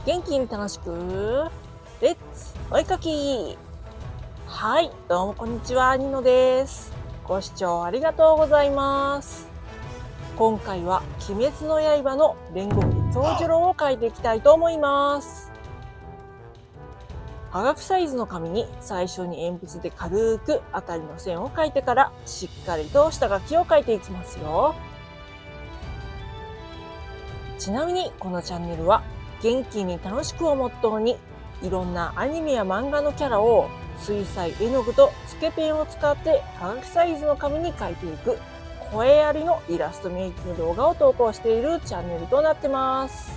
元気に楽しくレッツお絵かき。はい、どうもこんにちは、ニノです。ご視聴ありがとうございます。今回は鬼滅の刃の煉獄杏寿郎を描いていきたいと思います。はがきサイズの紙に最初に鉛筆で軽く当たりの線を描いてからしっかりと下書きを描いていきますよ。ちなみにこのチャンネルは元気に楽しくをモットーにいろんなアニメや漫画のキャラを水彩絵の具とつけペンを使ってはがきサイズの紙に描いていく声ありのイラストメイキング動画を投稿しているチャンネルとなってます。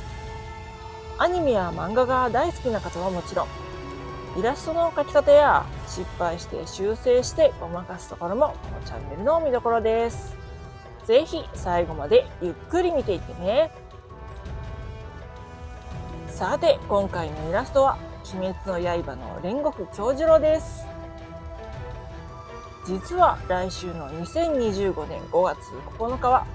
アニメや漫画が大好きな方はもちろん、イラストの描き方や失敗して修正してごまかすところもこのチャンネルの見どころです。ぜひ最後までゆっくり見ていってね。さて今回のイラストは鬼滅の刃の煉獄杏寿郎です。実は来週の2025年5月9日は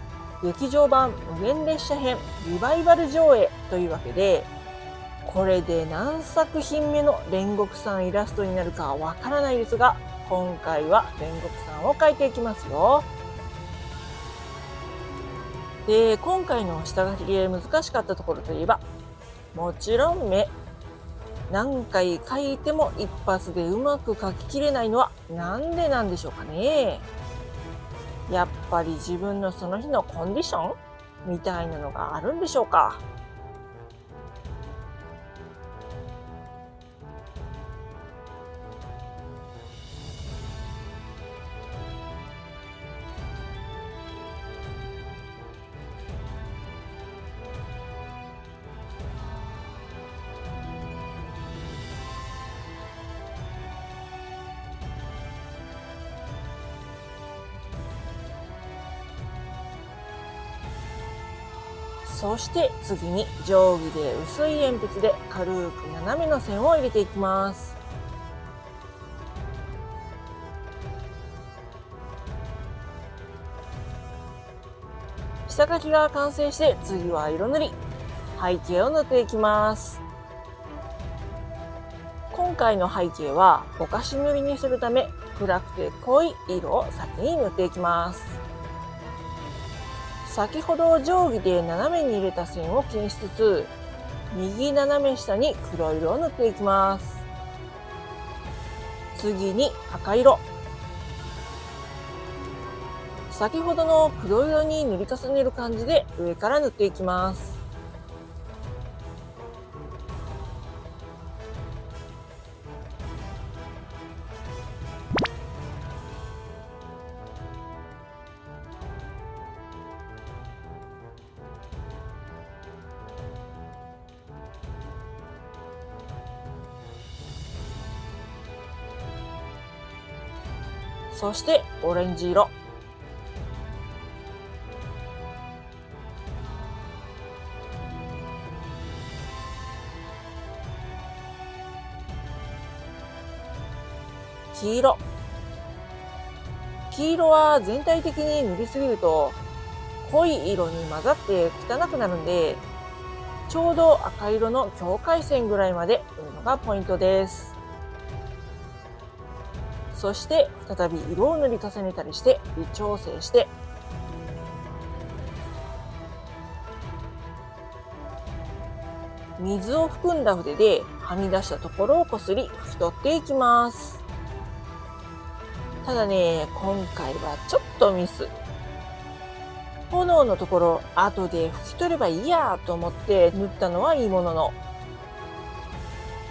劇場版無限列車編リバイバル上映というわけで、これで何作品目の煉獄さんイラストになるかわからないですが、今回は煉獄さんを描いていきますよ。で、今回の下書きで難しかったところといえば、もちろん目。何回描いても一発でうまく描ききれないのはなんでなんでしょうかね。やっぱり自分のその日のコンディションみたいなのがあるんでしょうか。そして次に定規で薄い鉛筆で軽く斜めの線を入れていきます。下書きが完成して次は色塗り、背景を塗っていきます。今回の背景はぼかし塗りにするため暗くて濃い色を先に塗っていきます。先ほど定規で斜めに入れた線を気にしつつ、右斜め下に黒色を塗っていきます。次に赤色。先ほどの黒色に塗り重ねる感じで上から塗っていきます。そしてオレンジ色。黄色。黄色は全体的に塗りすぎると濃い色に混ざって汚くなるんで、ちょうど赤色の境界線ぐらいまで塗るのがポイントです。そして再び色を塗り重ねたりして微調整して、水を含んだ筆ではみ出したところをこすり拭き取っていきます。ただね、今回はちょっとミス。炎のところ後で拭き取ればいいやと思って塗ったのはいいものの、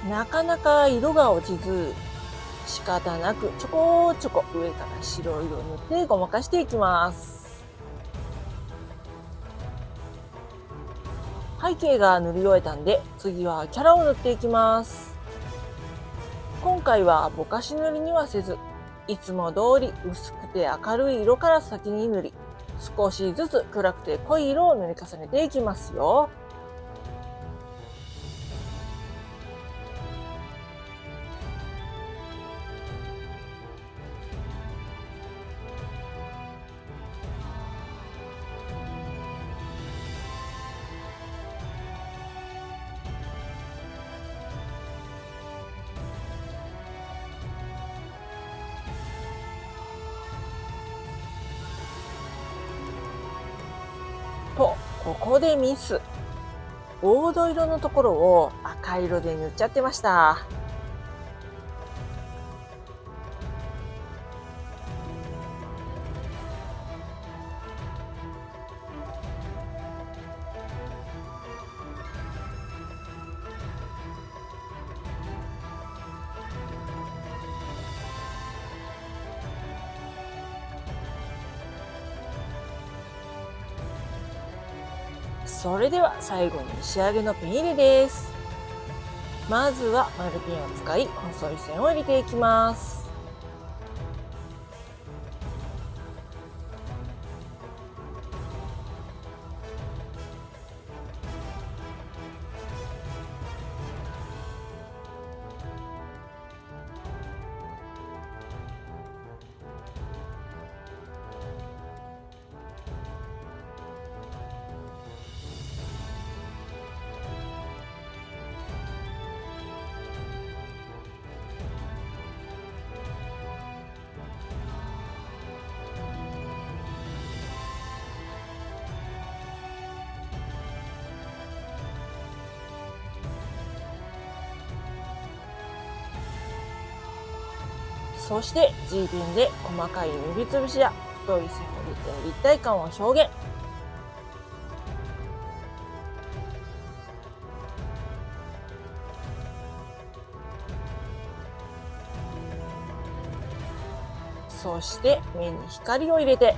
なかなか色が落ちず、仕方なくちょこちょこ上から白色を塗ってごまかしていきます。背景が塗り終えたんで次はキャラを塗っていきます。今回はぼかし塗りにはせず、いつも通り薄くて明るい色から先に塗り、少しずつ暗くて濃い色を塗り重ねていきますよ。ここでミス。黄土色のところを赤色で塗っちゃってました。それでは最後に仕上げのペン入れです。まずは丸ペンを使い細い線を入れていきます。そして G ペンで細かい塗りつぶしや太い線を入れて立体感を表現。そして目に光を入れて、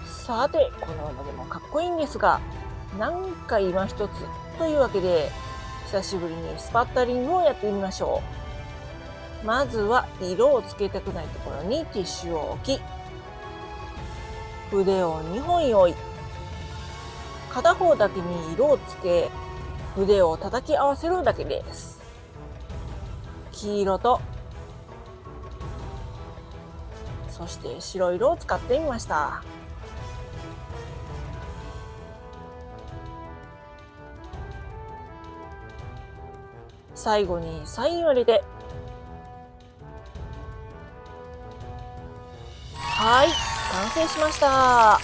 さてこの馬でもかっこいいんですが、なんか今一つというわけで久しぶりにスパッタリングをやってみましょう。まずは色をつけたくないところにティッシュを置き、筆を2本用意。片方だけに色をつけ、筆を叩き合わせるだけです。黄色とそして白色を使ってみました。最後にサインを入れて、はい、完成しました。は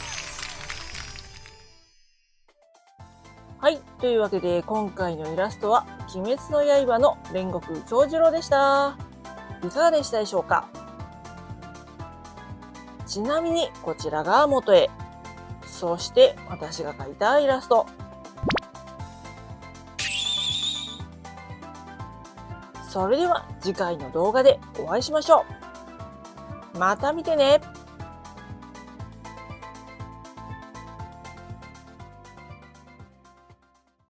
い、というわけで今回のイラストは鬼滅の刃の煉獄杏寿郎でした。いかがでしたでしょうか。ちなみにこちらが元絵、そして私が描いたイラスト。それでは次回の動画でお会いしましょう。また見てね。